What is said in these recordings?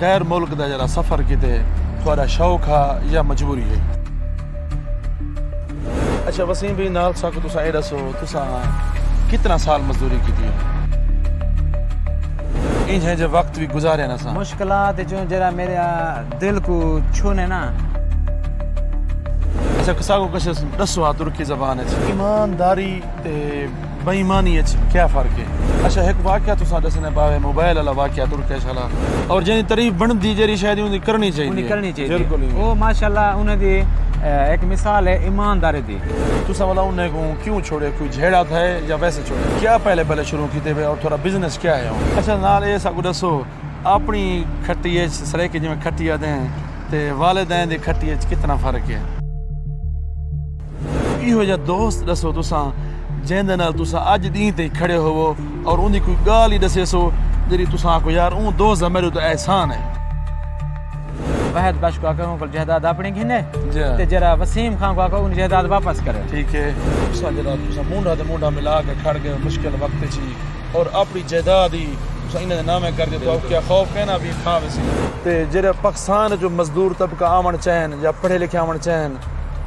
غیر ملک دا جڑا سفر کیتے تھوڑا شوق ہے یا مجبوری ہے؟ اچھا وسیم بھی نال ساکو تساں اے دسو تساں کتنا سال مزدوری کی تھی؟ انج ہے جو وقت بھی گزارے نا سا مشکلات جو جرا میرے دل کو چھونے نا. اچھا کساکو کچھ دسو ترکی زبان ہے ایمانداری تے بے ایمانی کیا فرق ہے؟ اچھا ایک واقعہ تساں دسنے پاوے موبائل والا واقعہ ترکیش والا اور جنی تعریف بندی جری شاید انہی کرنی چاہیے بالکل وہ ماشاءاللہ انہیں دی ایک مثال ہے ایمانداری دی. تساں والا انہیں کو کیوں چھوڑے؟ کوئی جھیڑا تھا یا ویسے چھوڑے؟ کیا پہلے شروع کیتے ہوئے اور تھوڑا بزنس کیا ہے؟ اچھا نال اے ساکو دسو اپنی کھٹی ہے سرے کے جی میں کھٹی دیں تے والدین دی کھٹی کتنا فرق ہے؟ یہ جا دوست دسو تساں جیندے نال تساں اج دین تے کھڑے ہوو اور ان دی کوئی گال ہی دسے سو جڑی تساں کو یار اون دوست میرے تو احسان ہے. وحید بش کو آکھوں کل جہداد اپنی گھنے تے جرا وسیم خان کو آکھوں جہداد واپس کرے. ٹھیک ہے تساں جڑا تساں مونڈا تے مونڈا ملا کے کھڑ گئے مشکل وقت چی اور اپنی جائیداد ہی تساں انہاں دے نامے کر کے تو کیا خوف کہنا بھی کھا وسی تے جڑا پاکستان جو مزدور طبقہ آمن چاہن یا پڑھے لکھے آمن چاہن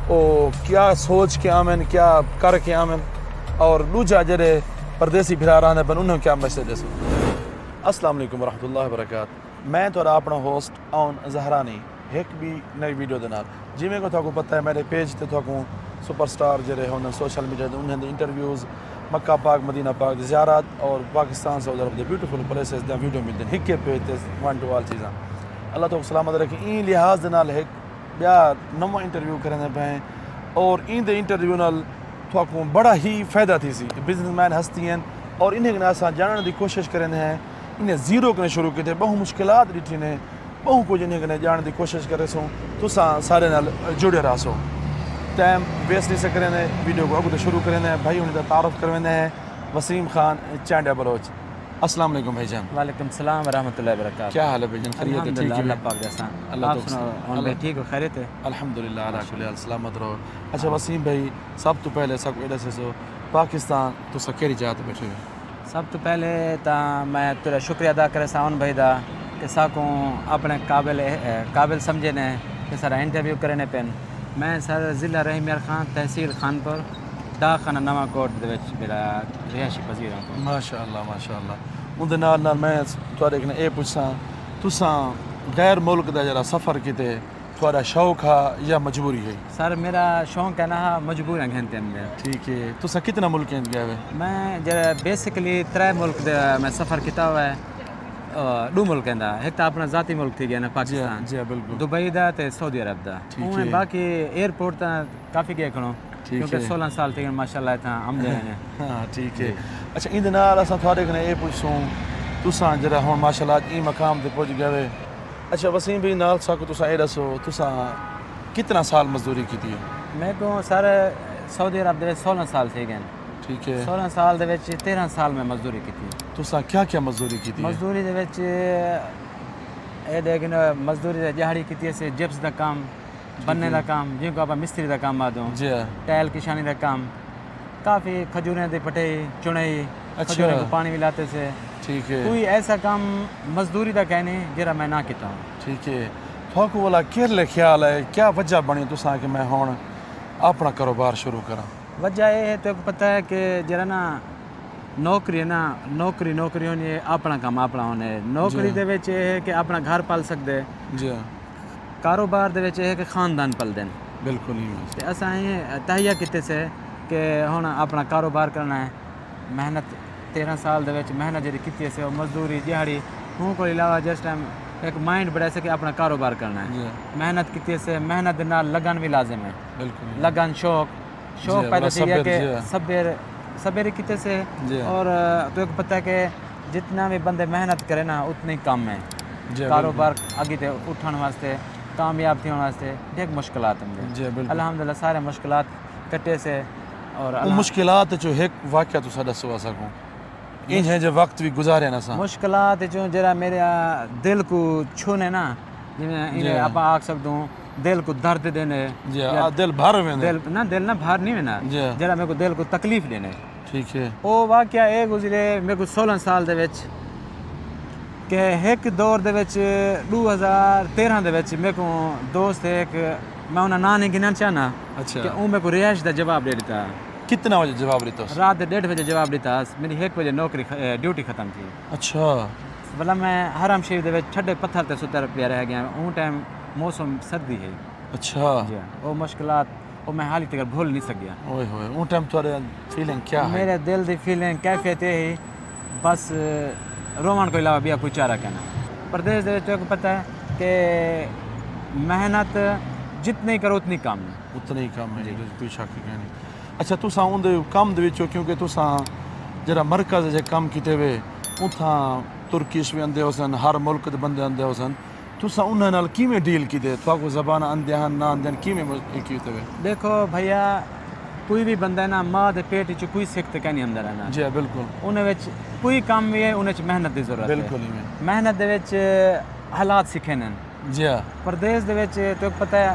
او کیا سوچ کے آمن کیا کر کے آمن اور دوجا جڑے پردیسی بھرا رہنے پن انہوں کیا میسج دسو؟ السلام علیکم ورحمۃ اللہ وبرکاتہ. میں تھوڑا اپنا ہوسٹ آن زہرانی ایک بھی نئی ویڈیو دے نال جی میں کو تھاکو پتہ ہے میرے پیج تے تھاکو سپر سٹار جڑے ہون سوشل میڈیا تے انہاں دے انٹرویوز مکہ پاک مدینہ پاک دی زیارات اور پاکستان سعودی عرب دے بیوٹیفل پلیسز دی ویڈیو ملدے ہیں ہکے پیج تے ون ٹو آل چیزاں. اللہ تو سلامت رکھے. این لحاظ دے نال ایک بیا نواں انٹرویو کرنے پے اور این دے انٹرویو نال تھاکو بڑا ہی فائدہ تھی سی بزنس مین ہستی ہیں اور انہیں نے اساں جاننے دی کوشش کرنے ہیں. انہیں زیرو کنے شروع کیتے بہو مشکلات ڈٹھی نے بہو کچھ انہیں کنے جاننے دی کوشش کرے سو تساں سارے نال جڑے رہ سو. ٹائم ویسٹ نہیں سے کرنے ویڈیو کو اگو تو شروع کرنے بھائی انہیں دا تعارف کرنے ہیں وسیم خان چانڈیا بلوچ. السلام علیکم بھائی جان. وعلیکم السلام ورحمۃ اللہ وبرکاتہ. کیا حال ہے بھائی جان؟ خیریت ہے؟ ٹھیک ہے اللہ پاک جیسا اللہ تو ٹھیک ہو خیریت ہے الحمدللہ علی کل حال سلامت رہو. اچھا وسیم بھائی سب تو پہلے سب ایڈے سے سو پاکستان تو سکیری جاتے بیٹھے ہوئے سب تو پہلے تا میں تیرا شکریہ ادا کرے ساون بھائی دا کہ ساکوں اپنے قابل سمجھے نے کہ سارا انٹرویو کرنے پین. میں سر ضلع رحیم یار خان تحصیل خانپور ڈاکخانہ نواں کوٹ دے وچ میرا رہائشی پذیر ہوں. ماشاءاللہ ماشاءاللہ. اون دے نال نال میں تواڈے کنے اے پوچھاں تساں غیر ملک دا جڑا سفر کیتے تھوڑا شوق ہے یا مجبوری ہے؟ سر میرا شوق ہے نا مجبور ہیں گھنٹے اندر. ٹھیک ہے تساں کتنا ملک ہیں گئے ہوئے؟ میں جڑا بیسیکلی 3 ملک دے میں سفر کیتا ہوا ہے. 2 ملک دا ایک تو اپنا ذاتی ملک تھی گیا نا پاکستان جی بالکل دبئی دا تے سعودی عرب دا. باقی ایئرپورٹ تا کافی گئے کھڑوں کیونکہ 16 سال تھی ماشاءاللہ تھا عمدے ہیں. ہاں ٹھیک ہے. اچھا این دے نال اساں تھوڑے کنے اے پوچھوں تساں جڑا ہن ماشاءاللہ این مقام تے پہنچ گئے ہوئے. اچھا وسیم بھی نال ساکو تساں اے دسو تساں کتنا سال مزدوری کی تھی؟ میں کو سر سعودی عرب دے 16 سال تھی گئے. ٹھیک ہے 16 سال دے وچ 13 سال میں مزدوری کی تھی. تساں کیا کیا مزدوری کی تھی؟ مزدوری دے وچ اے دیکھن مزدوری دے جہاڑی کیتی سے جپس دا کام بننے دا کام جن کو آپ مستری دا کام آدوں ٹائل کشانی دا کام کافی کھجوریں دے پٹائی چنائی کھجوریں کو پانی ملاتے سے. ٹھیک ہے کوئی ایسا کام مزدوری دا کہنے جرا میں نہ کیتا ہوں. ٹھیک ہے تھوکو والا کیرلے خیال ہے کیا وجہ بنی تساں کہ میں ہن اپنا کاروبار شروع کراں؟ وجہ یہ ہے تو پتہ ہے کہ جرا نا نوکری ہے نا نوکری ہونی اپنا کام اپنا ہونے. نوکری دے وچ یہ ہے کہ اپنا گھر پال سکدے. جی کاروبار دے وچ یہ ہے کہ خاندان پل دین. بالکل ہی تے اساں یہ تہیہ کیتے سے کہ ہن اپنا کاروبار کرنا ہے. محنت 13 سال دے وچ محنت جڑی کیتی ہے مزدوری دیہڑی ہوں کو علاوہ جس ٹائم ایک مائنڈ بڑھا سے کہ اپنا کاروبار کرنا ہے. محنت کیتی ہے محنت دے نال لگن بھی لازم ہے. بالکل لگن شوق پیدا تھی گیا کہ صبر کیتے سے اور تو ایک پتہ ہے کہ جتنا بھی بندے محنت کرے نا اتنی کم ہے. کاروبار آگے تے اٹھن واسطے کامیاب تھی ہونے واسطے ایک مشکلات ہیں. الحمدللہ سارے مشکلات کٹے سے اور مشکلات جو ایک واقعہ تو سا دسو سکوں ان ہے جو وقت بھی گزارے نا سا مشکلات جو جرا میرے دل کو چھونے نا جی آپ آکھ سکتا ہوں دل کو درد دینے دل بھر میں دل نہ بھر نہیں ہونا جرا میرے کو دل کو تکلیف دینے. ٹھیک ہے وہ واقعہ اے گزرے میرے کو 16 سال دے وچ کہ ایک دور دے وچ 2013 دے وچ میرے کو دوست ایک میں انہاں نام نہیں گننا چاہنا اچھا کہ وہ میرے کو رہائش دا جواب دے دیتا کتنا بجے جواب دیتا اس رات 1:30 بجے جواب دیتا میری 1 بجے نوکری ڈیوٹی ختم تھی اچھا بلا میں حرم شریف دے وچ ٹھڈے پتھر تے ستر پیا رہ گیا اون ٹائم موسم سردی ہے اچھا جی وہ مشکلات وہ میں حالی تک بھول نہیں سکیا اوئے ہوئے اون ٹائم تھوڑے فیلنگ کیا ہے میرے دل دی فیلنگ کیفیت یہ ہی بس رومن کو علاوہ بھی کوئی چارہ کہنا پردیش دے وچ پتہ ہے کہ محنت جتنی کرو اتنی کم اتنا ہی کم ہے کوئی شک نہیں اچھا تساں اون دے کم دے وچوں کیونکہ تساں جڑا مرکز ہے کم کیتے ہوئے اتھاں ترکیش بھی اندے ہوسن ہر ملک دے بندے اندے ہوسن تساں انہاں نال کیویں ڈیل کیتے تھاکو زبان اندے ہن نہ اندے کیویں کیتے ہوئے دیکھو بھیا کوئی بھی بندہ ہے نا ماں دے پیٹ وچ کوئی سکھ تے نہیں اندر ہے نا جی بالکل انہاں وچ کوئی کام بھی ہے انہاں وچ محنت دی ضرورت ہے بالکل ہی محنت دے وچ حالات سکھے نن جی پردیش دے وچ تو پتہ ہے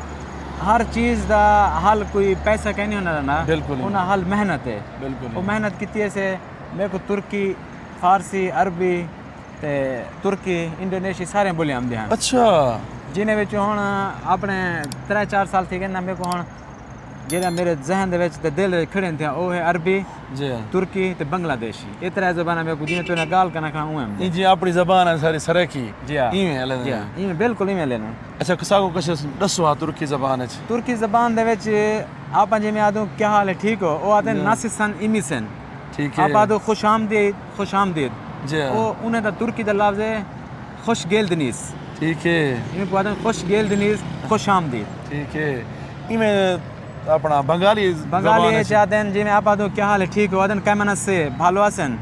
ہر چیز دا حل کوئی پیسہ کہ نہیں ہونا نا بالکل انہاں حل محنت ہے بالکل وہ محنت کیتی ہے سے میرے کو ترکی فارسی عربی تے ترکی انڈونیشی سارے بولیاں آمدے ہیں اچھا جنہیں وچ ہن اپنے 3-4 سال تھی گئے نا میرے کو ہن جہاں میرے ذہن دے وچ تے دل وچ کھڑے تھے وہ ہے عربی جی ترکی تے بنگلہ دیشی یہ ترے زباناں میرے کو جنہیں تو نہ گال کرنا کھاؤں ہیں جی اپنی زبان ہے ساری سرکی جی ہاں ایویں جی ہاں یہ بالکل ہی میں لینا اچھا کساکو کچھ دسو ترکی زبان ہے ترکی زبان دے وچ آپ جی میں آدھوں کیا حال ہے ٹھیک ہو وہ آتے ہیں ناسسن ایمیسن ٹھیک ہے آپ آدھو خوش آمدید جی وہ انہیں دا ترکی دا لفظ ہے خوش گیل دنیس ٹھیک ہے انہیں کو آدھیں خوش گیل دنیس خوش آمدید ٹھیک ہے ایویں اپنا بنگالی بنگالی چاہتے ہیں جی میں آپ آدھوں کیا حال ہے ٹھیک ہو آدھیں کیمن سے بھالو آسن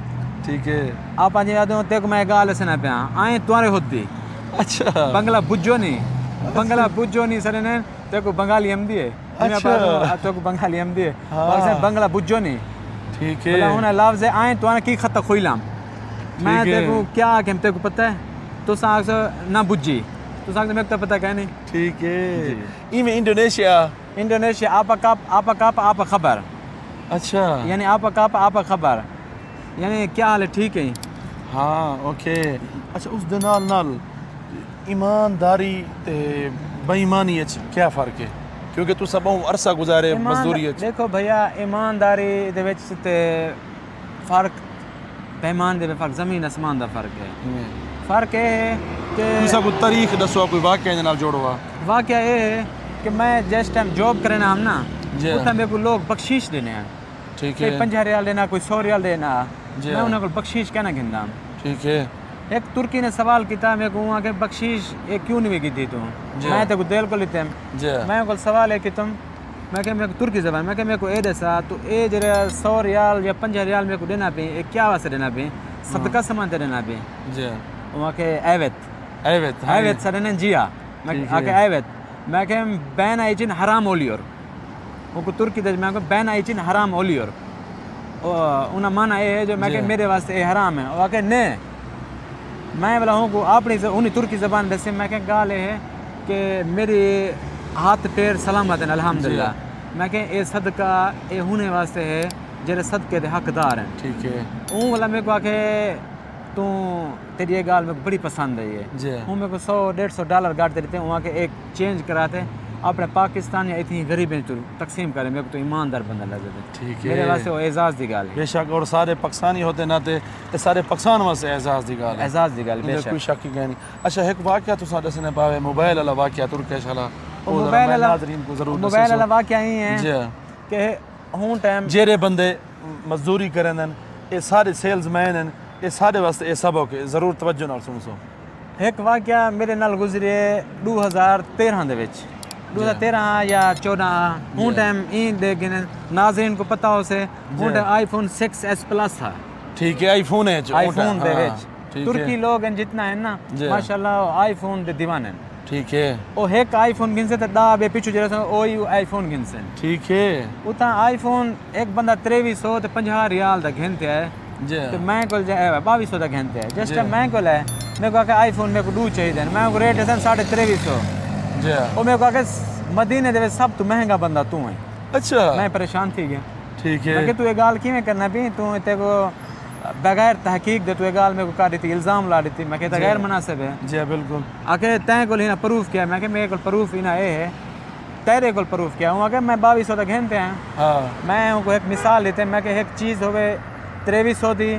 ٹھیک ہے آپ جی آدھوں تیک میں گال سے نہ پیا آئیں توارے خود دی اچھا بنگلہ بجو نہیں سر نے تیک بنگالی ہم دیے تیک بنگالی ہم دیے بنگلہ بجو نہیں ٹھیک ہے انہیں لفظ ہے آئیں توارے کی خطہ خویلام میں دیکھوں کیا کہ ہم تیک پتہ ہے تو ساکھ سے نہ بجی تو ساکھ سے میں تو پتہ کہ نہیں ٹھیک ہے ایویں انڈونیشیا آپ خبر اچھا یعنی آپ خبر یعنی کیا حال ہے ٹھیک ہے ہاں اوکے اچھا اس دے نال ایمانداری تے بے ایمانی وچ کیا فرق ہے کیونکہ تو سب عرصہ گزارے مزدوری وچ دیکھو بھیا ایمانداری دے وچ تے فرق پیمان دے فرق زمین اسمان دا فرق ہے فرق یہ ہے کہ کسا کو تاریخ دسو کوئی واقعہ نال جوڑوا واقعہ یہ ہے کہ میں جس ٹائم جاب کرنا ہم نا اتنا میرے کو لوگ بخشش دینے ہیں ٹھیک کوئی ہے 50 ریال دینا کوئی 100 ریال دینا میں انہیں کو بخشش کہنا گھندا ٹھیک ہے ایک ترکی نے سوال کیتا میرے کو وہاں کہ بخشش یہ کیوں نہیں کی تھی تم میں تو دل کو لیتے ہیں میں کو سوال ہے کہ تم میں کہ میرے کو ترکی زبان میں کہ میرے کو اے دسا تو اے جرا 100 ریال یا 50 ریال میرے کو دینا پہ یہ کیا واسطے دینا پہ صدقہ سامان تے دینا پہ جی وہاں کہ ایوت سر نے جیا میں کہ ایوت میں کہ بین ایچن حرام اولیور وہ کو ترکی دے میں کہ بین ایچن حرام اولیور انہاں مانا یہ ہے جو میں کہ میرے واسطے یہ حرام ہے وہ کہ نہیں میں بلا ہوں کو اپنی انہیں ترکی زبان دسے میں کہ گال ہے کہ میری ہاتھ پیر سلامت ہیں الحمدللہ میں کہ یہ صدقہ یہ ہونے واسطے ہے جڑے صدقے دے حقدار ہیں ٹھیک ہے اون والا میرے کو آ کے تو تیری یہ گال میں بڑی پسند ہے یہ ہوں میرے کو $100-150 گاٹ دیتے ہیں وہاں کے ایک چینج کراتے اپنے پاکستان یا اتنی غریبیں تو تقسیم کریں میرے کو تو ایماندار بندہ لگے ٹھیک ہے میرے واسطے وہ اعزاز دی گال ہے بے شک اور سارے پاکستانی ہوتے نہ تے سارے پاکستان واسطے اعزاز دی گال ہے اعزاز دی گال بے شک کوئی شک ہی نہیں اچھا ایک واقعہ تو ساڈے سنے پاوے موبائل والا واقعہ ترکیش والا موبائل والا ناظرین کو ضرور موبائل والا واقعہ ہی ہے جی کہ ہوں ٹائم جیرے بندے مزدوری کرن یہ سارے سیلز مین ہیں یہ سارے واسطے یہ سبق ضرور توجہ نال سن سو ایک واقعہ میرے نال گزرے 2013 دے وچ 2013 یا 14 ہوں ٹائم این دے گنے ناظرین کو پتہ ہو سے ہوں time I phone 6s plus تھا ٹھیک ہے آئی فون ہے آئی فون دے وچ ترکی لوگ ہیں جتنا ہیں نا ماشاءاللہ آئی فون دے دیوانے ہیں ٹھیک ہے او ایک آئی فون گن سے تے دا بے پیچھے جڑا اوئی آئی فون گن سے ٹھیک ہے اتنا آئی فون ایک بندہ 2300 تے 50 ریال دا گھنتے ہے تے میں کول 2200 دا گھنتے ہے جس ٹائم میں کول ہے میں کو کہ آئی فون میرے کو دو چاہیے میں کو ریٹ ہے 2350 جی او میں کو کہ مدینے دے سب تو مہنگا بندہ تو ہے اچھا میں پریشان تھی گیا ٹھیک ہے میں کہ تو یہ گال کیویں کرنا بھی تو تے کو بغیر تحقیق دے تو یہ گال میں کو کر دیتی الزام لا دیتی میں کہتا غیر مناسب ہے جی بالکل آکے تین کو لینا پروف کیا میں کہ میرے کو پروف ہی نہ ہے تیرے کو پروف کیا ہوں کہ میں 2200 تک گھنتے ہیں ہاں میں ان کو ایک مثال دیتے ہیں میں کہ ایک چیز ہوئے 2300 دی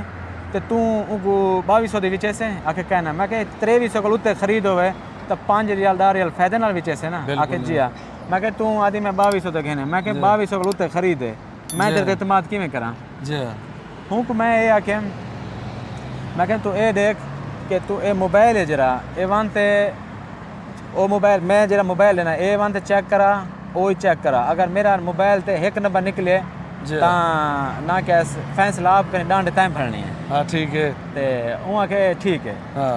تو تو ان کو 2200 دی وچے سے آکے کہنا میں کہ 2300 کو لتے خرید ہوئے تو 5 ریال 10 ریال فائدہ نال وچے سے نا آکے جی ہاں میں کہ تو آدھی میں 2200 تک گھنے میں کہ 2200 کو لتے خریدے میں تیرے اعتماد کی میں کراں جی ہوں کو میں یہ آکے میں کہ تو اے دیکھ کہ تو اے موبائل ہے جرا اے وانتے او موبائل میں جرا موبائل لینا اے وانتے چیک کرا وہی چیک کرا اگر میرا موبائل تے ایک نمبر نکلے تاں نہ کہ فیصلہ آپ کریں ڈانڈے تائم پھڑنی ہے ہاں ٹھیک ہے تے وہاں کہ ٹھیک ہے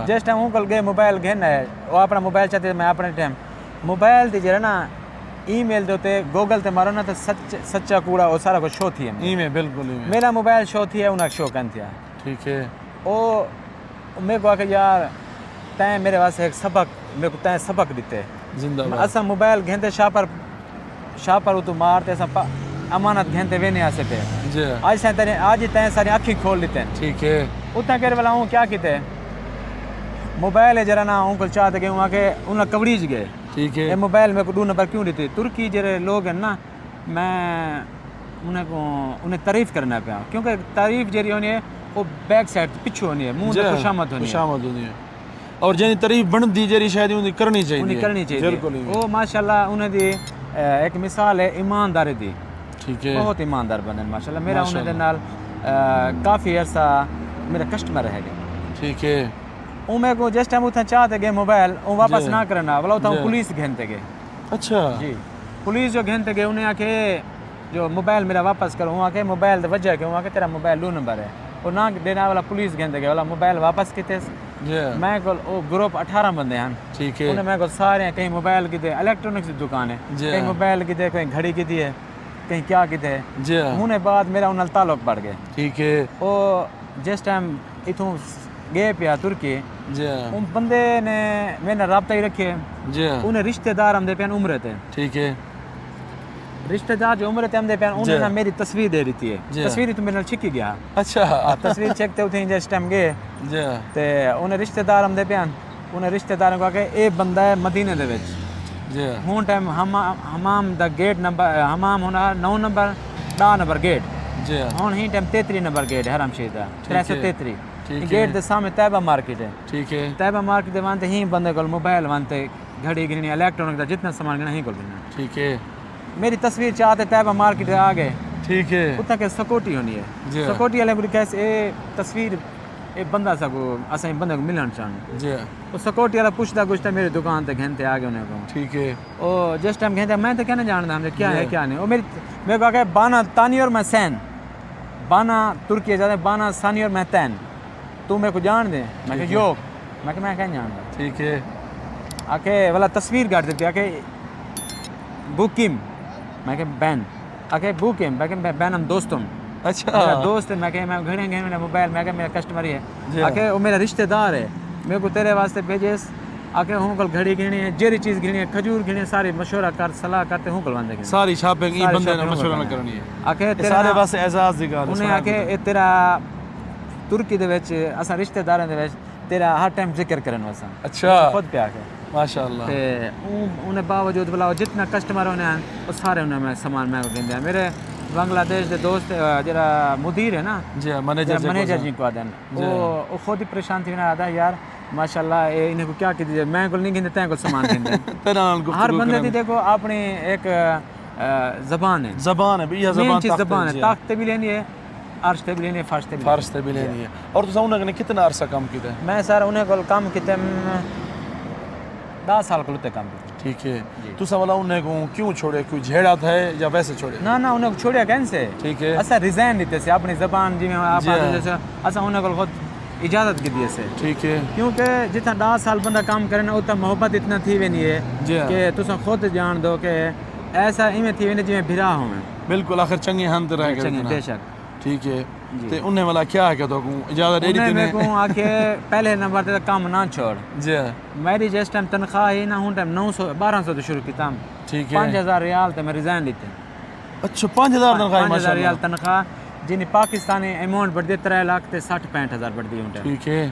جس ٹائم ہوں کل گئے موبائل گھن ہے وہ اپنا موبائل چاہتے میں اپنے ٹائم موبائل تے جرا نا ای میل دیتے گوگل تے مارو نا تو سچا کوڑا وہ سارا کچھ شو تھی ہے ای میں بالکل میرا موبائل شو تھی ہے انہیں شو کن تھیا ٹھیک ہے او میرے کو آ کہ یار تین میرے واسطے ایک سبق میرے کو تین سبق دیتے زندہ اصلا موبائل گھنتے شاہ پر تو مارتے اصلا امانت گھنتے وے نہیں آ سکتے جی آج ہی تین ساری اکھی کھول دیتے ہیں ٹھیک ہے اتنا کہنے والا ہوں کیا کیتے موبائل ہے جرا نا ہوں کل چاہتے گئے وہاں کہ انہیں کوریج گئے ٹھیک ہے یہ موبائل میں کو 2 نمبر کیوں دیتے ترکی جرے لوگ ہیں نا میں انہیں تعریف کرنا پیا کیونکہ تعریف جری ہونی ہے وہ بیک سائڈ پچھو ہونی ہے منہ تے خوشامد ہونی ہے اور جنی تعریف بن دی جری شاید انہیں کرنی چاہیے انہیں کرنی چاہیے وہ ماشاءاللہ انہیں دی ایک مثال ہے ایمانداری دی ٹھیک ہے بہت ایماندار بنے ماشاءاللہ میرا انہیں دے نال کافی عرصہ میرا کسٹمر رہ گئے ٹھیک ہے وہ میں کو جس ٹائم اتنا چاہتے گئے موبائل وہ واپس نہ کرنا بلا اتنا پولیس گھنتے گئے اچھا جی پولیس جو گھنتے گئے انہیں آکے جو موبائل میرا واپس کروں وہاں کے موبائل دے وجہ کے وہاں کے تیرا موبائل 2 نمبر ہے وہ نہ دینا والا پولیس گھنتے گئے والا موبائل واپس کیتے میں کو وہ گروپ 18 بندے ہیں ٹھیک ہے انہیں میں کو سارے ہیں کہیں موبائل کی دے الیکٹرونکس دکان ہے کہیں موبائل کی دے کہیں گھڑی کی دی ہے کہیں کیا کی دے انہیں بعد میرا انہیں تعلق بڑھ گئے ٹھیک ہے وہ جس ٹائم اتوں گئے پیا ترکی ان بندے نے میں نے رابطہ ہی رکھے انہیں رشتہ دار ہم دے پہن عمرے تھے ٹھیک ہے رشتہ دار جو عمرے تھے ہم دے پہن انہیں نے میری تصویر دے دیتی ہے تصویر تو میرے چھکی گیا اچھا تصویر چیکتے ہوتے ہیں جس ٹائم گئے تے انہیں رشتہ دار ہم دے پہن انہیں رشتہ داروں کو کہ اے بندہ ہے مدینے دے وچ ہون ٹائم حمام دا گیٹ نمبر حمام ہونا 9 نمبر 10 نمبر گیٹ ہون ہی ٹائم 33 نمبر گیٹ حرم شریف دا 333 گیٹ دے سامنے طیبہ مارکیٹ ہے ٹھیک ہے طیبہ مارکیٹ دے وانتے ہی بندے کو موبائل وانتے گھڑی گرنی الیکٹرونک دا جتنا سامان گرنا ہی کو گرنا ٹھیک ہے میری تصویر چاہتے طیبہ مارکیٹ آ گئے ٹھیک ہے اتنا کہ سکوٹی ہونی ہے سکوٹی والے کو کیسے اے تصویر اے بندہ سا کو اسیں بندے کو ملن چاہنے وہ سکوٹی والا پوچھتا گچھتا میری دکان تے گھنتے آ گئے انہیں کو ٹھیک ہے او جس ٹائم گھنتے میں تو کیا نہیں جانتا ہم کیا ہے کیا نہیں وہ میرے کو کہ بانا تانی اور میں سین بانا ترکی ہے جاتے بانا ثانی اور میں تین تو میرے کو جان دے میں کہ یوک میں کیا جانتا ٹھیک ہے آ کے والا تصویر کاٹ دیتی آ کے بوکیم میں کہ بین آ کے بوکیم میں کہ بین ہم دوستم اچھا میرا دوست ہے میں کہ میں گھڑیں گھڑیں میرا موبائل میں کہ میرا کسٹمر ہی ہے آ کے وہ میرا رشتہ دار ہے میرے کو تیرے واسطے بھیجیس آ کے ہوں کل گھڑی گھڑنی ہے جیری چیز گھڑنی ہے کھجور گھڑنی ہے ساری مشورہ کر صلاح کرتے ہوں کل باندھے گھڑنی ساری شاپنگ ای بندے نے مشورہ نہ کرنی ہے آ کے سارے واسطے اعزاز دی گل انہیں آ کے تیرا ترکی دے وچ اساں رشتہ داراں دے وچ تیرا ہر ٹائم ذکر کرن واساں اچھا خود پہ آ کے ماشاءاللہ تے انہیں باوجود بلا جتنا کسٹمر ہونے ہیں وہ سارے انہیں میں سامان میں گھندے ہیں میرے بنگلہ دیش دے دوست جرا مدیر ہے نا منیجر جی کو آدن وہ خود ہی پریشان تھی انہیں آدھا یار ماشاءاللہ انہیں کو کیا کی دیجئے میں کو نہیں گھندے تین کو سامان گھندے ہر بندے دی دیکھو اپنی ایک زبان ہے مین چیز زبان ہے طاقت بھی لینی ہے عرش تے بھی لینی ہے فرش تے بھی لینی ہے اور تو انہوں نے کتنا عرصہ کام کیتا ہے میں سر انہیں کو کام کیتے 10 سال کو لتے کام کیتے ٹھیک ہے تو سوالا انہیں کو کیوں چھوڑے کوئی جھیڑا تھا یا ویسے چھوڑے نہ انہیں کو چھوڑیا کہیں ٹھیک ہے اسا ریزائن دیتے سے اپنی زبان جی میں آپ آتے جیسے اسا انہیں کو خود اجازت کی دیے سے ٹھیک ہے کیونکہ جتنا 10 سال بندہ کام کرے نا اتنا محبت اتنا تھی وی نہیں ہے کہ تسا خود جان دو کہ ایسا ایویں تھی وی نہیں جی میں بھرا ہوں میں بالکل آخر چنگے ہم تے رہ گئے بے شک ٹھیک ہے تے انہیں والا کیا ہے کہ تو اجازت دے دی انہیں میں کو آ کے پہلے نمبر تے کام نہ چھوڑ جی میری جس ٹائم تنخواہ ہی نہ ہوں ٹائم 1200 تو شروع کی تھا ٹھیک ہے 5000 ریال تے میں ریزائن دیتے اچھا 5000 تنخواہ 5000 ریال تنخواہ جن پاکستانی اماؤنٹ بڑھ دے 3,60,65,000 بڑھ دی ہوں ٹھیک ہے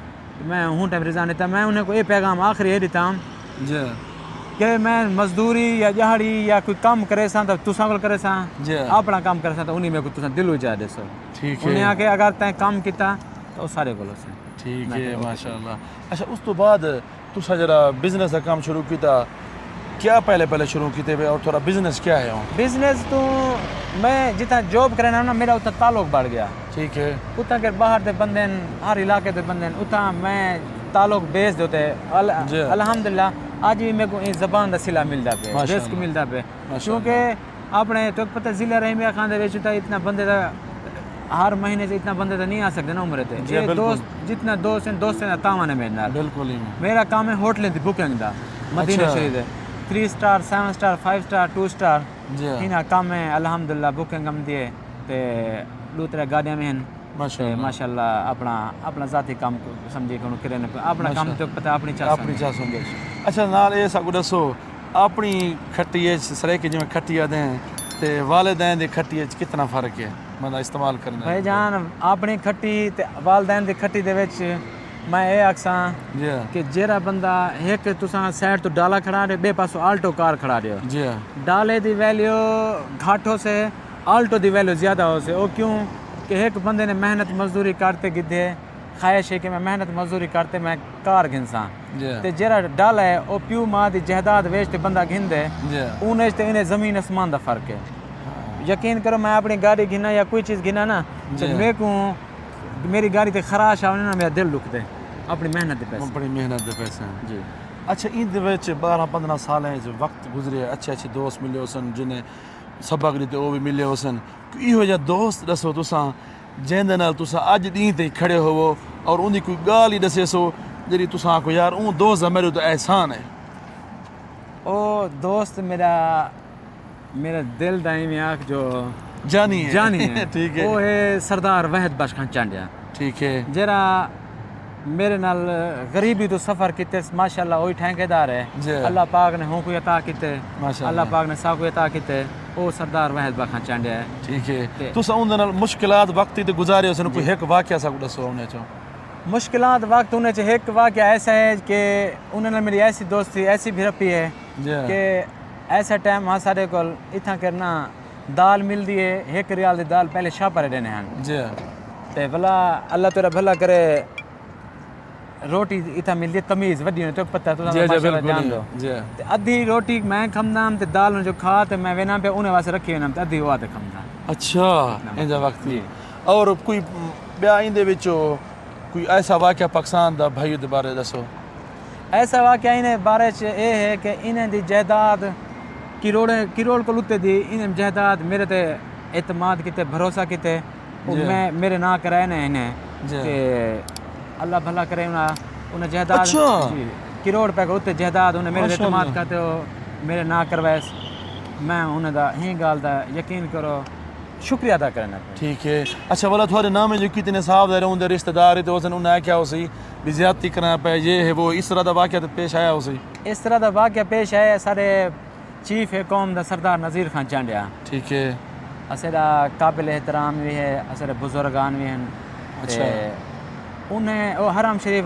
میں ہوں ٹائم رضا دیتا میں انہیں کو یہ پیغام آخری یہ دیتا ہوں جی کہ میں مزدوری یا جہاڑی یا کوئی کام کرے سا تو تساں کو کرے سا جی اپنا کام کرے سا تو انہیں میں کو تساں دل ہو جا دے سو ٹھیک انہیں ہے آکے اگر تیں کام کیتا تو سارے کو سے ٹھیک ہے ماشاءاللہ اچھا اس تو بعد تسا جرا بزنس کا کام شروع کیتا کیا پہلے شروع کیتے ہوئے اور تھوڑا بزنس کیا ہے بزنس تو میں جتنا جاب کرنا نا میرا اتنا تعلق بڑھ گیا ٹھیک ہے اتنا کہ باہر دے بندے ہر علاقے دے بندے اتنا میں تعلق بیس دیتے الحمدللہ آج بھی میرے کو اس زبان دا صلہ ملتا پہ بیس کو ملتا پہ کیونکہ اپنے تو پتہ ضلع رحیمیہ خان دے وچ اتنا بندے دا ہر مہینے سے اتنا بندے تو نہیں آ سکتے نا عمرے تے یہ دوست جتنا دوست ہیں دوستیں تاواں نے میرے نال بالکل ہی میرا کام ہے ہوٹلیں دی بکنگ دا مدینہ شریف 3 سٹار 7 سٹار 5 سٹار 2 سٹار ہینا کام ہے الحمدللہ بکنگ ہم دیے تے دوسرے گاڑیاں میں ہیں ماشاءاللہ اپنا ذاتی کام سمجھے کہ کرے اپنا کام تو پتہ اپنی چاہ سمجھے اچھا نال اے سا کو دسو اپنی کھٹی سرے کی جویں کھٹی دیں تے والدین دی کھٹی کتنا فرق ہے مطلب استعمال کرنا بھائی جان اپنی کھٹی تے والدین دی کھٹی دے وچ میں یہ آکساں کہ جیڑا بندہ ایک تساں سائڈ تو ڈالا کھڑا دے بے پاسو آلٹو کار کھڑا دیو ڈالے دی ویلیو گھٹ ہو سے آلٹو دی ویلیو زیادہ ہو سے او کیوں کہ ایک بندے نے محنت مزدوری کرتے گدے خواہش ہے کہ میں محنت مزدوری کرتے میں کار گھنساں تے جیڑا ڈالا ہے او پیو ماں دی جائیداد ویچ تے بندہ گھن دے اونج تے انہیں زمین اسمان دا فرق ہے یقین کرو میں اپنی گاڑی گھنا یا کوئی چیز گھنا نا تو میں کو میری گاڑی تے خراش آنے نا میرا دل رک دے اپنی محنت دے پیسے اپنی محنت دے پیسے جی اچھا ان دے وچ 12-15 سال ہیں جو وقت گزرے اچھے دوست ملے ہوسن جنہیں سبق دیتے وہ بھی ملے ہوسن یہ جا دوست دسو تساں جیندے نال تساں اج دین تے کھڑے ہوو اور ان دی کوئی گال ہی دسے سو جڑی تساں کو یار اون دوست میرے تو احسان ہے او دوست میرا دل دائیں میں آکھ جو جانی ہے ٹھیک ہے وہ ہے سردار وحد بخش خان چانڈیا ٹھیک ہے جرا میرے نال غریبی تو سفر کیتے ماشاءاللہ وہی ٹھیکیدار ہے اللہ پاک نے ہوں کو عطا کیتے اللہ پاک نے سا کو عطا کیتے او سردار وحد بخش خان چانڈیا ہے ٹھیک ہے تساں اون نال مشکلات وقت تے گزارے ہوسن کوئی ایک واقعہ سا کو دسو اونے چوں مشکلات وقت انہیں چاہے ایک واقعہ ایسا ہے کہ انہوں نے میری ایسی دوستی ایسی بھرپی ہے کہ ایسا ٹائم ہاں سارے کو اتنا کرنا دال مل دی ہے 1 ریال دی دال پہلے شاہ پر دینے ہیں تے بھلا اللہ تیرا بھلا کرے روٹی اتنا مل دی تمیز وڈی ہونے تو پتہ تو ماشاءاللہ جان دو تے ادھی روٹی میں کھمدا تے دال جو کھا تے میں وینا پہ انہیں واسطے رکھی ہونا تے ادھی ہوا تے کھمدا اچھا انجا وقت اور کوئی بیا ایندے وچوں کوئی ایسا واقعہ پاکستان دا بھائی دے بارے دسو ایسا واقعہ انہیں بارے چ اے ہے کہ انہیں دی جائیداد کروڑ کو لتے دی انہیں جائیداد میرے تے اعتماد کیتے بھروسہ کیتے میں میرے نہ کرائے نا انہیں کہ اللہ بھلا کرے انہیں جائیداد کروڑ پہ کو لتے جائیداد انہیں میرے اعتماد کرتے ہو میرے نہ کروائے میں انہیں دا ہی گال دا یقین کرو شکریہ ادا کرنا ٹھیک ہے اچھا والا تھوڑے نام میں جو کتنے صاحب دے رہے رشتہ دار تو انہیں کیا ہو سی بھی زیادتی کرنا پہ یہ ہے وہ اس طرح دا واقعہ پیش آیا ہو سی اس طرح دا واقعہ پیش آیا سارے چیف ہے قوم دا سردار نذیر خان چانڈیا ٹھیک ہے اسرا قابل احترام بھی ہے اسرا بزرگان بھی ہیں اچھا انہیں وہ حرم شریف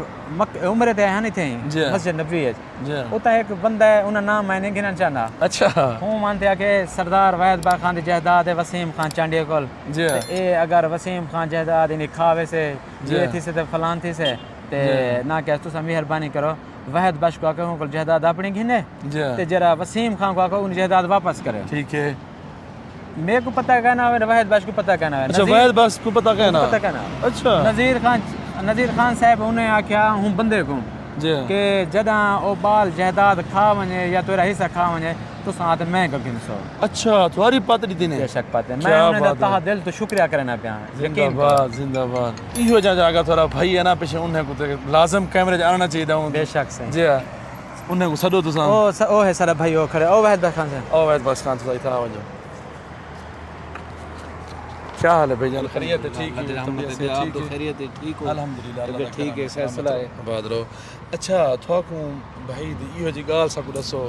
عمرے تے ہیں نہیں تھے مسجد نبوی ہے اوتا ایک بندہ ہے انہاں نام میں نہیں گننا چاہنا اچھا ہوں مانتے ہیں کہ سردار وحد بخش خان دی جائیداد ہے وسیم خان چانڈیا کول اے اگر وسیم خان جائیداد انہیں کھاوے سے یہ تھی سے فلان تھی سے تے نہ کہ تساں مہربانی کرو وحد بخش کو آکے کول جائیداد اپنی گھنے تے جرا وسیم خان کو آکے ان جائیداد واپس کرے ٹھیک ہے میرے کو پتہ کہنا ہے وحد بخش کو پتہ کہنا ہے اچھا وحد بخش کو پتہ کہنا اچھا نذیر خان صاحب انہیں آکھیا ہوں بندے کو کہ جداں او بال جائیداد کھا ونجے یا تیرا حصہ کھا ونجے تو ساتھ میں کو گنسو اچھا تمہاری پتری دی نے بے شک پتہ میں انہیں دا تہا دل تو شکریہ کرنا پیا یقین بات زندہ باد ایو جگہ تھوڑا بھائی ہے نا پیچھے انہیں کو لازم کیمرے جانا چاہیے ہوں بے شک سے جی انہیں کو سدو تو او ہے سارا بھائی او کھڑے او وحد بخش خان سے او وحد بخش خان سے اتنا وجہ کیا حال ہے بھائی جان خیریت ہے ٹھیک ہے آپ تو خیریت ہے ٹھیک ہو الحمدللہ ٹھیک ہے فیصلہ ہے آباد رہو اچھا تھوکوں بھائی ایو جی گال سا کو دسو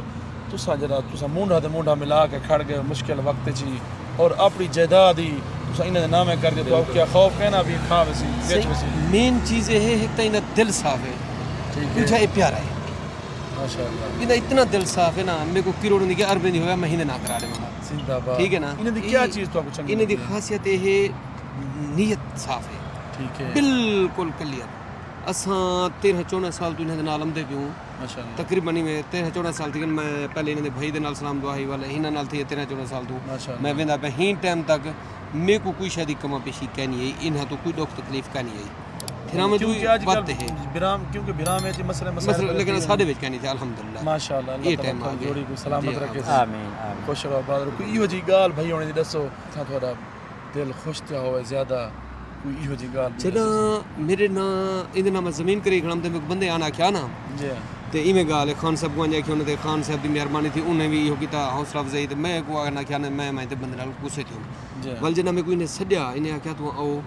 تساں جڑا تساں مونڈا تے مونڈا ملا کے کھڑ گئے مشکل وقت چی اور اپنی جائیداد ہی تو انہیں نام کر دے تو اب کیا خوف کہنا بھی کھا ویسی بیچ ویسی مین چیز یہ ہے کہ انہیں دل صاف ہے تجھا یہ پیارا ہے ماشاءاللہ انہیں اتنا دل صاف ہے نا میرے کو کروڑوں نہیں کہ اربیں نہیں ہویا مہینے نہ کرا دے زندہ باد ٹھیک ہے نا انہیں دی کیا چیز تو آپ کو چنگی انہیں دی خاصیت یہ ہے نیت صاف ہے ٹھیک ہے بالکل کلیئر اساں 13-14 سال تو انہیں دے نال امدے پیوں ماشاءاللہ تقریباً میں 13-14 سال تھی میں پہلے انہیں دے بھائی دے نال سلام دعائی والے ہی نال تھی 13-14 سال تو ماشاءاللہ میں ویندا پہ ہی ٹائم تک میرے کو کوئی شادی کما پیشی کہنی ہے انہاں تو کوئی دکھ تکلیف کہنی ہے پھر ہمیں کیونکہ آج بات ہے برام کیونکہ برام ہے جی مسئلے مسائل لیکن ساڈے وچ کہنی تھی الحمدللہ ماشاءاللہ یہ اللہ ٹائم تعالیٰ آ جوڑی کو سلامت رکھے آمین آمین خوش رہو آباد رہو کوئی ایہو جی گال بھائی ہونے دی دسو تھا تھوڑا دل خوش تھا ہوئے زیادہ کوئی ایہو جی گال بھی چلا میرے نا اندے نام زمین کری کھڑم تے میں بندے آنا کیا نا جی تے ایویں گال ہے خان صاحب کو انجا کہ انہوں نے خان صاحب دی مہربانی تھی انہیں بھی یہ کیتا حوصلہ افزائی تے میں کو آنا کیا نا میں تے بندے نال غصے تھوں جی ول جنا میں کوئی نے سڈیا انہیں آخیا تو آؤ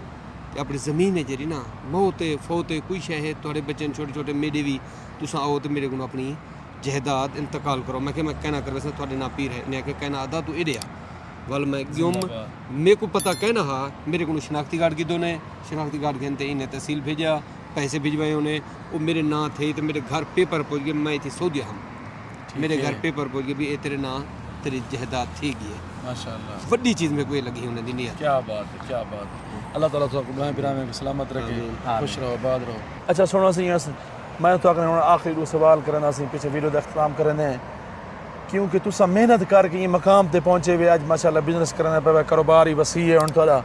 تے اپنی زمین ہے جڑی نا موت فوت کوئی شے ہے تھوڑے بچے چھوٹے چھوٹے میرے بھی تساں آؤ تے میرے کو اپنی جہداد انتقال کرو میں کہ میں کہنا کر ویسے تھوڑے نا پیر ہے انہیں آخیا کہنا ادا تو ایڈیا ول میں کیوں میرے کو پتہ کہنا ہا میرے کو شناختی کارڈ کی دونے شناختی کارڈ کے انتے انہیں تحصیل بھیجا پیسے بھجوائے انہیں وہ میرے نا تھے تو میرے گھر پیپر پہنچ گئے میں تھی سعودیہ ہم میرے گھر پیپر پہنچ گئے بھی اے تیرے نا تیری جہداد تھی گئی ہے ماشاءاللہ وڈی چیز میں کوئی لگی انہیں دی نیت کیا بات ہے کیا بات ہے اللہ تعالیٰ تو آپ کو بلائیں برامے کو سلامت رکھے خوش رہو آباد رہو اچھا سنو سی میں تو آخری دو سوال کرنا سی پیچھے ویڈیو دا اختتام کرنے کیونکہ تسا محنت کر کے یہ مقام تے پہنچے ہوئے اج ماشاءاللہ بزنس کرنا پہ کاروبار ہی وسیع ہے ہن تھوڑا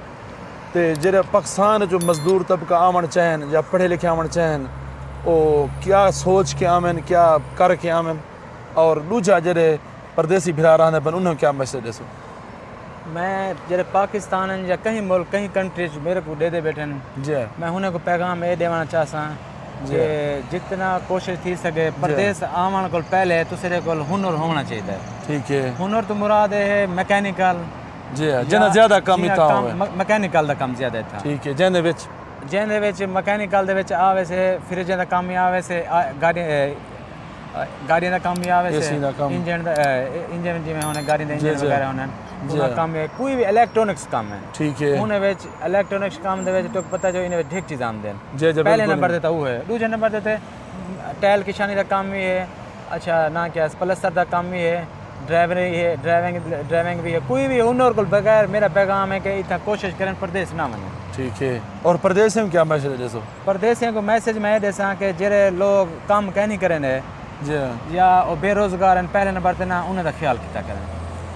تے جڑے پاکستان جو مزدور طبقہ آمن چاہن یا پڑھے لکھے آمن چاہن او کیا سوچ کے آمن کیا کر کے آمن اور دوجا جڑے پردیسی بھرا رہنے پن انہوں کیا میسج دسو میں جڑے پاکستان یا کہیں ملک کہیں کنٹری میرے کو دے بیٹھے جی میں انہیں کو پیغام یہ دیوانا چاہساں کہ جتنا کوشش تھی سکے پردیس آمن کو پہلے تسرے کو ہنر ہونا چاہیے ٹھیک ہے ہنر تو مراد ہے میکینیکل جی جنہیں زیادہ کم ہی تھا ہوئے میکینیکل دا کم زیادہ تھا ٹھیک ہے جن دے وچ جن دے میکینیکل دے وچ آوے سے فریج دا کم ہی آوے سے گاڑی دا کم ہی آوے سے انجن جی میں ہونے گاڑی دا انجن وغیرہ ہونے انہاں کم ہے کوئی بھی الیکٹرونکس کم ہے ٹھیک ہے انہیں وچ الیکٹرونکس کام دے وچ تو پتہ جو انہیں ڈھیک چیز آمدن جی جی پہلے نمبر دیتا وہ ہے دوسرے نمبر دیتے ٹائل کشانی دا کام بھی ہے اچھا نہ کیا پلستر دا کام بھی ہے ڈرائیونگ بھی ہے کوئی بھی ہنر کو بغیر میرا پیغام ہے کہ اتنا کوشش کریں پردیس نہ بنے ٹھیک ہے اور پردیس میں کیا میسج دے سو پردیسیوں کو میسج میں یہ دے ساں کہ جڑے لوگ کام کہیں نہیں کریں جی یا بے روزگار ہیں پہلے نمبر تے نہ انہیں دا خیال کیتا کریں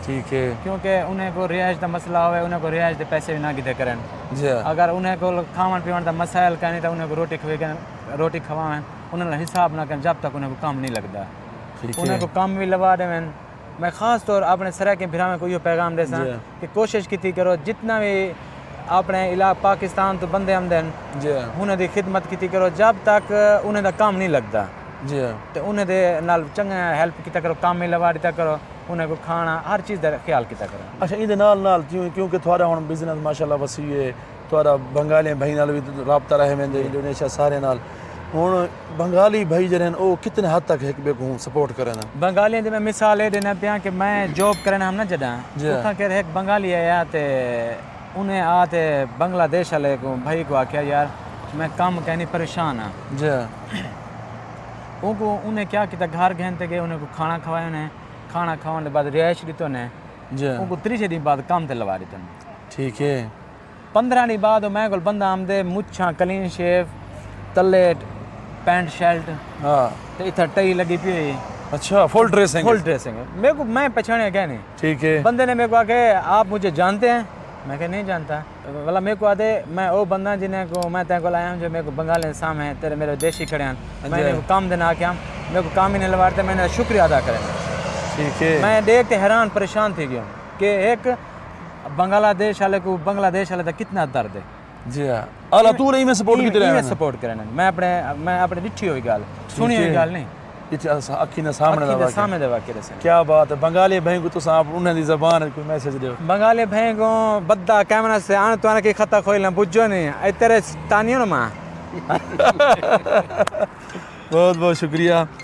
ٹھیک ہے کیونکہ انہیں کو رہائش دا مسئلہ ہوئے انہیں کو رہائش دے پیسے بھی نہ کیتے کریں جی اگر انہیں کو کھاون پیون دا مسائل کہیں تو انہیں کو روٹی کھوائیں انہیں کا حساب نہ کریں جب تک انہیں کو کام نہیں لگتا انہیں کو کام بھی لوا دیں میں خاص طور اپنے سرا کے بھرا میں کو یہ پیغام دے ساں کہ کوشش کیتی کرو جتنا بھی اپنے علاقہ پاکستان تو بندے آمدن انہیں دی خدمت کیتی کرو جب تک انہیں دا کام نہیں لگتا تو انہیں دے نال چنگا ہیلپ کیتا کرو کام میں لوا دیتا کرو انہیں کو کھانا ہر چیز دا خیال کیتا کرو اچھا یہ نال کیونکہ تھوڑا ہوں بزنس ماشاءاللہ وسیع ہے تھوڑا بنگالی بھائی نال بھی رابطہ رہے میں انڈونیشیا سارے نال ہوں بنگالی بھائی جڑے ہیں وہ کتنے حد تک ایک بے کو سپورٹ کریں بنگالی میں مثال یہ دینا پیا کہ میں جاب کرنا ہم نہ جڑا اتنا کہ ایک بنگالی ہے یا تے انہیں آتے بنگلہ دیش والے کو بھائی کو آکھیا یار میں کام کہنی پریشان ہاں جی ان کو انہیں کیا کیتا گھر گھنتے گئے انہیں کو کھانا کھوایا انہیں کھانا کھوانے بعد رہائش دیتے انہیں ان کو 30 دن بعد کام تے لوا دیتے ٹھیک ہے 15 دن بعد میں کو بندہ آمدے مچھاں کلین شیف تلے پینٹ شرٹ ہاں تے اتھا ٹئی لگی پی ہوئی اچھا فل ڈریسنگ میرے کو میں پہچانے کیا نہیں ٹھیک ہے بندے نے میرے کو آکے آپ مجھے جانتے ہیں میں کہ نہیں جانتا والا میرے کو آدھے میں وہ بندہ جنہیں کو میں تین کو لایا ہوں جو میرے کو بنگال سام ہیں تیرے میرے دیشی کھڑے ہیں میں نے کام دینا آکیا میرے کو کام ہی نہیں لواتے میں نے شکریہ ادا کریں ٹھیک ہے میں دیکھ کے حیران پریشان تھی گیا کہ ایک بنگلہ دیش والے کو بنگلہ دیش والے تک کتنا درد ہے جی ہاں اللہ تو نہیں میں سپورٹ کی میں سپورٹ کرنا میں اپنے ڈٹھی ہوئی گال سنی ہوئی گال نہیں اکھی نے سامنے دے واقعے سے کیا بات ہے بنگالی بھائی کو تو آپ انہیں دی زبان ہے کوئی میسج دیو بنگالی بھائی کو بدہ کیمرہ سے آنے تو آنے کی خطہ کھوئی لیں بجھو نہیں اے تیرے تانیوں نا ماں بہت بہت شکریہ